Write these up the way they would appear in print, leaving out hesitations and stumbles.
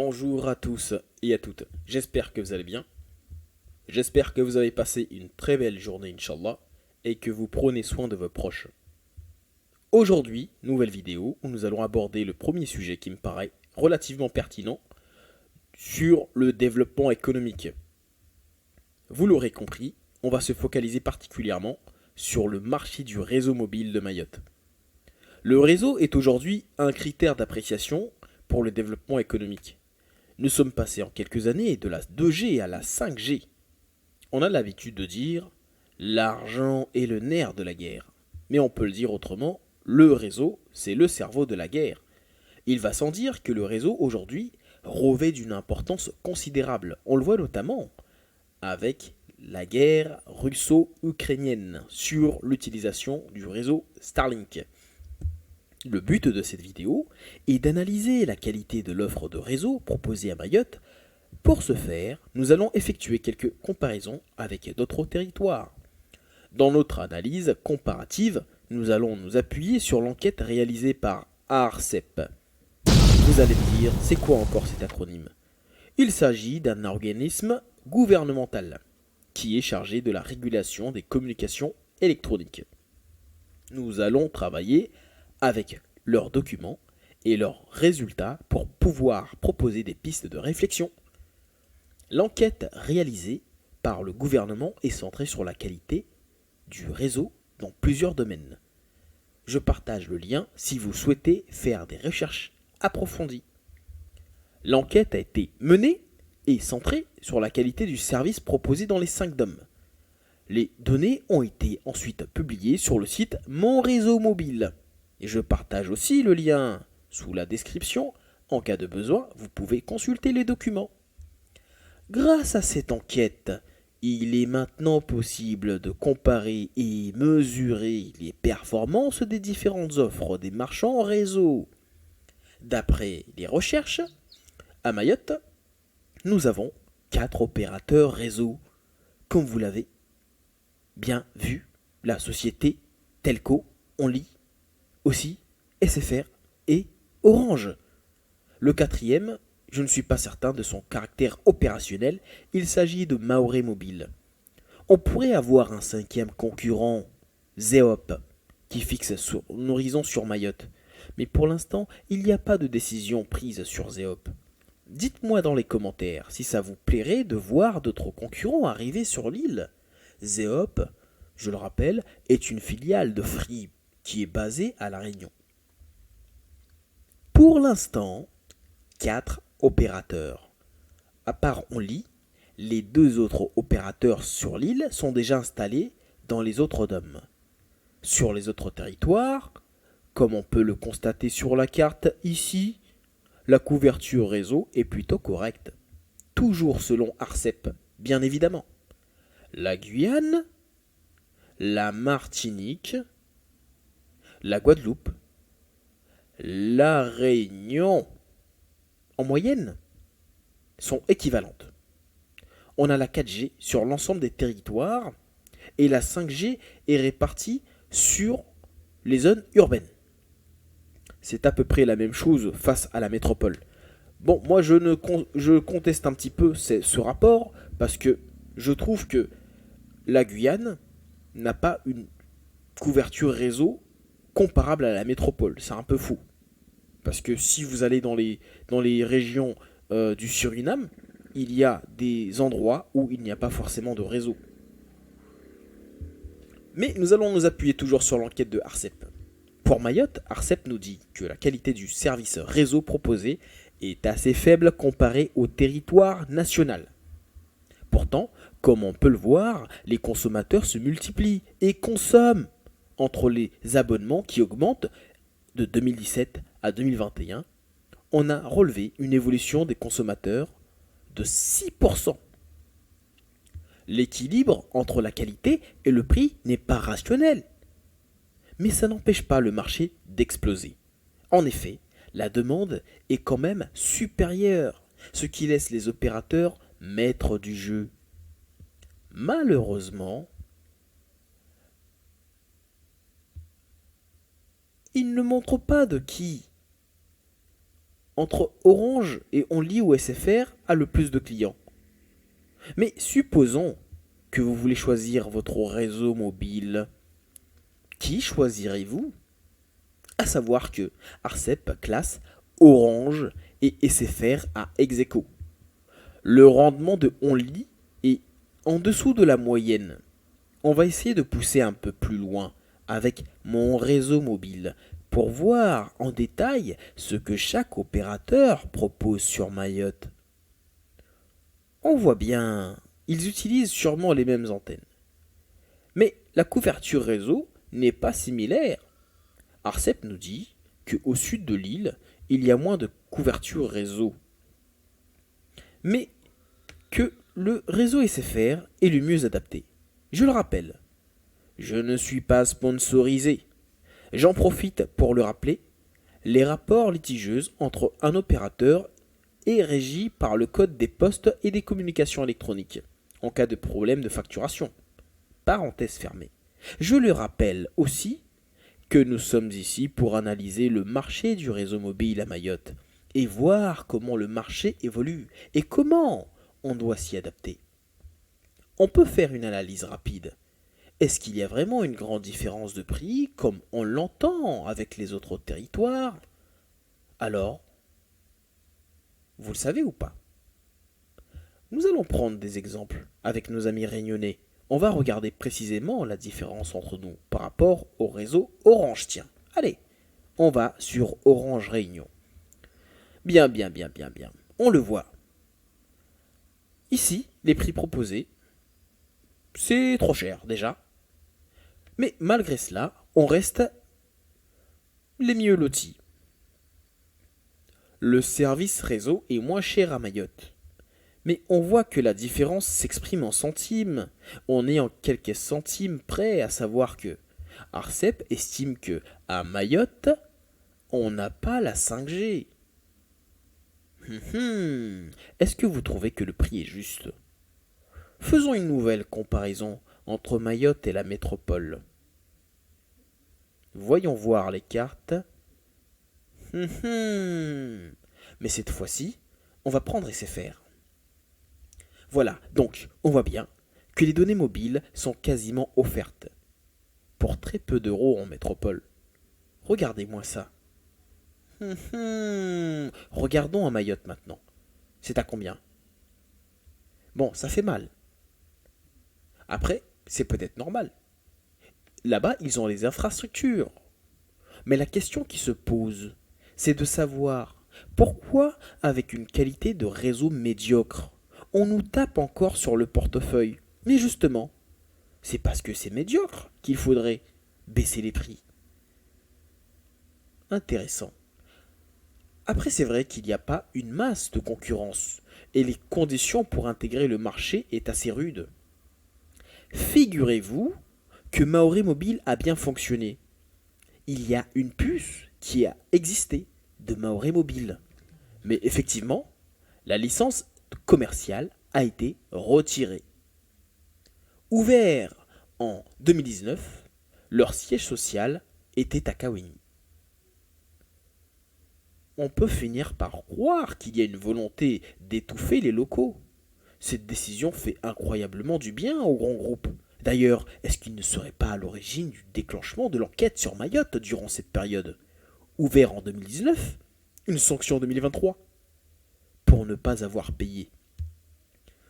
Bonjour à tous et à toutes, j'espère que vous allez bien. J'espère que vous avez passé une très belle journée, Inch'Allah, et que vous prenez soin de vos proches. Aujourd'hui, nouvelle vidéo où nous allons aborder le premier sujet qui me paraît relativement pertinent sur le développement économique. Vous l'aurez compris, on va se focaliser particulièrement sur le marché du réseau mobile de Mayotte. Le réseau est aujourd'hui un critère d'appréciation pour le développement économique. Nous sommes passés en quelques années de la 2G à la 5G. On a l'habitude de dire l'argent est le nerf de la guerre. Mais on peut le dire autrement, le réseau, c'est le cerveau de la guerre. Il va sans dire que le réseau aujourd'hui revêt d'une importance considérable. On le voit notamment avec la guerre russo-ukrainienne sur l'utilisation du réseau Starlink. Le but de cette vidéo est d'analyser la qualité de l'offre de réseau proposée à Mayotte. Pour ce faire, nous allons effectuer quelques comparaisons avec d'autres territoires. Dans notre analyse comparative, nous allons nous appuyer sur l'enquête réalisée par ARCEP. Vous allez me dire, c'est quoi encore cet acronyme? Il s'agit d'un organisme gouvernemental qui est chargé de la régulation des communications électroniques. Nous allons travailler avec leurs documents et leurs résultats pour pouvoir proposer des pistes de réflexion. L'enquête réalisée par le gouvernement est centrée sur la qualité du réseau dans plusieurs domaines. Je partage le lien si vous souhaitez faire des recherches approfondies. L'enquête a été menée et centrée sur la qualité du service proposé dans les 5 DOM. Les données ont été ensuite publiées sur le site Mon Réseau Mobile. Et je partage aussi le lien sous la description. En cas de besoin, vous pouvez consulter les documents. Grâce à cette enquête, il est maintenant possible de comparer et mesurer les performances des différentes offres des marchands en réseau. D'après les recherches, à Mayotte, nous avons 4 opérateurs réseau. Comme vous l'avez bien vu, la société Telco, Only, aussi SFR et Orange. Le quatrième, je ne suis pas certain de son caractère opérationnel, il s'agit de Maoré Mobile. On pourrait avoir un 5e concurrent, Zeop, qui fixe son horizon sur Mayotte. Mais pour l'instant, il n'y a pas de décision prise sur Zeop. Dites-moi dans les commentaires si ça vous plairait de voir d'autres concurrents arriver sur l'île. Zeop, je le rappelle, est une filiale de Free qui est basée à La Réunion. Pour l'instant, 4 opérateurs. À part Only, les 2 autres opérateurs sur l'île sont déjà installés dans les autres DOM. Sur les autres territoires, comme on peut le constater sur la carte ici, la couverture réseau est plutôt correcte. Toujours selon ARCEP, bien évidemment. La Guyane, la Martinique, la Guadeloupe, la Réunion, en moyenne, sont équivalentes. On a la 4G sur l'ensemble des territoires et la 5G est répartie sur les zones urbaines. C'est à peu près la même chose face à la métropole. Bon, moi je conteste un petit peu ce rapport parce que je trouve que la Guyane n'a pas une couverture réseau comparable à la métropole. C'est un peu fou. Parce que si vous allez dans les régions du Suriname, il y a des endroits où il n'y a pas forcément de réseau. Mais nous allons nous appuyer toujours sur l'enquête de ARCEP. Pour Mayotte, ARCEP nous dit que la qualité du service réseau proposé est assez faible comparée au territoire national. Pourtant, comme on peut le voir, les consommateurs se multiplient et consomment. Entre les abonnements qui augmentent de 2017 à 2021, on a relevé une évolution des consommateurs de 6%. L'équilibre entre la qualité et le prix n'est pas rationnel. Mais ça n'empêche pas le marché d'exploser. En effet, la demande est quand même supérieure, ce qui laisse les opérateurs maîtres du jeu. Malheureusement, ils ne montrent pas de qui entre Orange et Only ou SFR a le plus de clients. Mais supposons que vous voulez choisir votre réseau mobile. Qui choisirez-vous? À savoir que Arcep classe Orange et SFR à ex-aequo. Le rendement de Only est en dessous de la moyenne. On va essayer de pousser un peu plus loin avec mon réseau mobile pour voir en détail ce que chaque opérateur propose sur Mayotte. On voit bien, ils utilisent sûrement les mêmes antennes. Mais la couverture réseau n'est pas similaire. Arcep nous dit qu'au sud de l'île, il y a moins de couverture réseau. Mais que le réseau SFR est le mieux adapté. Je le rappelle, je ne suis pas sponsorisé. J'en profite pour le rappeler, les rapports litigieux entre un opérateur est régi par le code des postes et des communications électroniques, en cas de problème de facturation. Parenthèse fermée. Je le rappelle aussi que nous sommes ici pour analyser le marché du réseau mobile à Mayotte et voir comment le marché évolue et comment on doit s'y adapter. On peut faire une analyse rapide. Est-ce qu'il y a vraiment une grande différence de prix comme on l'entend avec les autres territoires? Alors, vous le savez ou pas? Nous allons prendre des exemples avec nos amis réunionnais. On va regarder précisément la différence entre nous par rapport au réseau Orange. Tiens, allez, on va sur Orange Réunion. Bien. On le voit. Ici, les prix proposés, c'est trop cher déjà. Mais malgré cela, on reste les mieux lotis. Le service réseau est moins cher à Mayotte. Mais on voit que la différence s'exprime en centimes. On est en quelques centimes près, à savoir que Arcep estime que à Mayotte, on n'a pas la 5G. Est-ce que vous trouvez que le prix est juste? Faisons une nouvelle comparaison entre Mayotte et la métropole. Voyons voir les cartes. Mais cette fois-ci, on va prendre SFR. Voilà, donc on voit bien que les données mobiles sont quasiment offertes pour très peu d'euros en métropole. Regardez-moi ça. Regardons à Mayotte maintenant. C'est à combien? Bon, ça fait mal. Après, c'est peut-être normal. Là-bas, ils ont les infrastructures. Mais la question qui se pose, c'est de savoir pourquoi, avec une qualité de réseau médiocre, on nous tape encore sur le portefeuille. Mais justement, c'est parce que c'est médiocre qu'il faudrait baisser les prix. Intéressant. Après, c'est vrai qu'il n'y a pas une masse de concurrence, et les conditions pour intégrer le marché est assez rude. Figurez-vous que Maoré Mobile a bien fonctionné. Il y a une puce qui a existé de Maoré Mobile. Mais effectivement, la licence commerciale a été retirée. Ouvert en 2019, leur siège social était à Kawini. On peut finir par croire qu'il y a une volonté d'étouffer les locaux. Cette décision fait incroyablement du bien au grand groupe. D'ailleurs, est-ce qu'il ne serait pas à l'origine du déclenchement de l'enquête sur Mayotte durant cette période? Ouvert en 2019, une sanction en 2023, pour ne pas avoir payé.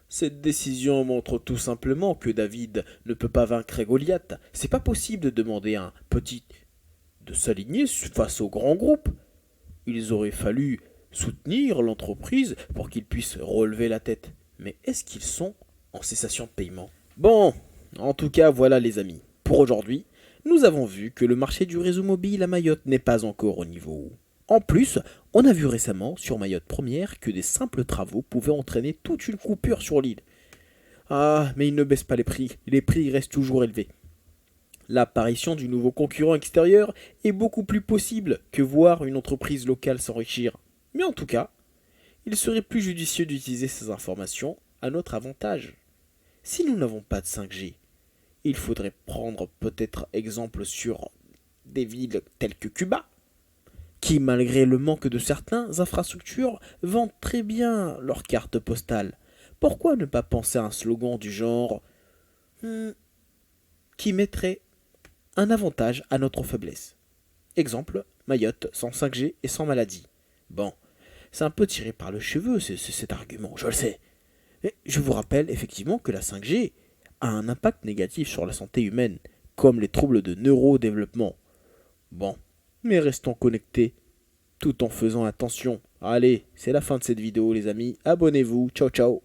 Cette décision montre tout simplement que David ne peut pas vaincre Goliath. C'est pas possible de demander à un petit de s'aligner face au grand groupe. Il aurait fallu soutenir l'entreprise pour qu'ils puissent relever la tête. Mais est-ce qu'ils sont en cessation de paiement? Bon, en tout cas, voilà les amis. Pour aujourd'hui, nous avons vu que le marché du réseau mobile à Mayotte n'est pas encore au niveau. En plus, on a vu récemment sur Mayotte Première que des simples travaux pouvaient entraîner toute une coupure sur l'île. Ah, mais ils ne baissent pas les prix restent toujours élevés. L'apparition du nouveau concurrent extérieur est beaucoup plus possible que voir une entreprise locale s'enrichir. Mais en tout cas, il serait plus judicieux d'utiliser ces informations à notre avantage. Si nous n'avons pas de 5G, il faudrait prendre peut-être exemple sur des villes telles que Cuba, qui, malgré le manque de certaines infrastructures, vendent très bien leurs cartes postales. Pourquoi ne pas penser à un slogan du genre qui mettrait un avantage à notre faiblesse? Exemple, Mayotte sans 5G et sans maladie. Bon, c'est un peu tiré par le cheveu cet argument, je le sais. Mais je vous rappelle effectivement que la 5G a un impact négatif sur la santé humaine, comme les troubles de neurodéveloppement. Bon, mais restons connectés tout en faisant attention. Allez, c'est la fin de cette vidéo les amis, abonnez-vous, ciao ciao.